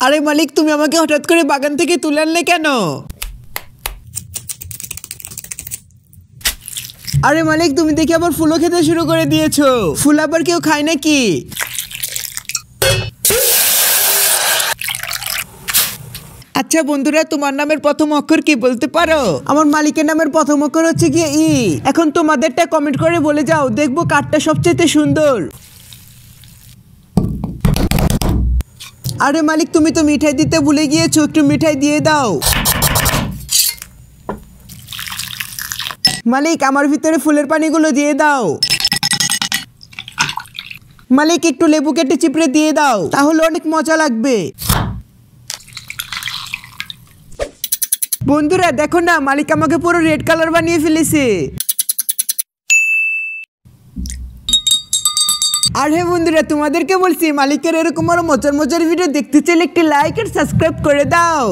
আরে মালিক, তুমি আমাকে হঠাৎ করে বাগান থেকে তুলে আনলে কেন? আরে মালিক, তুমি দেখি আবার ফুলও খেতে শুরু করে দিয়েছো। ফুল আবার কেউ খায় নাকি? আচ্ছা বন্ধুরা, তোমার নামের প্রথম অক্ষর কি বলতে পারো? আমার মালিকের নামের প্রথম অক্ষর হচ্ছে গিয়ে ই। এখন তোমাদেরটা কমেন্ট করে বলে যাও, দেখবো কারটা সবচেয়ে সুন্দর। আরে মালিক, তুমি তো মিঠাই দিতে ভুলে গিয়েছো, একটু মিঠাই দিয়ে দাও। মালিক, আমার ভিতরে ফুলের পানিগুলো দিয়ে দাও। মালিক, একটু লেবু কেটে চিপড়ে দিয়ে দাও, তাহলে অনেক মজা লাগবে। বন্ধুরা দেখো না, মালিক আমাকে পুরো রেড কালার বানিয়ে ফেলেছে। আর হ্যাঁ বন্ধুরা, তোমাদেরকে বলছি, মালিকের এরকম আরো মজার মজার ভিডিও দেখতে চাইলে একটি লাইক আর সাবস্ক্রাইব করে দাও।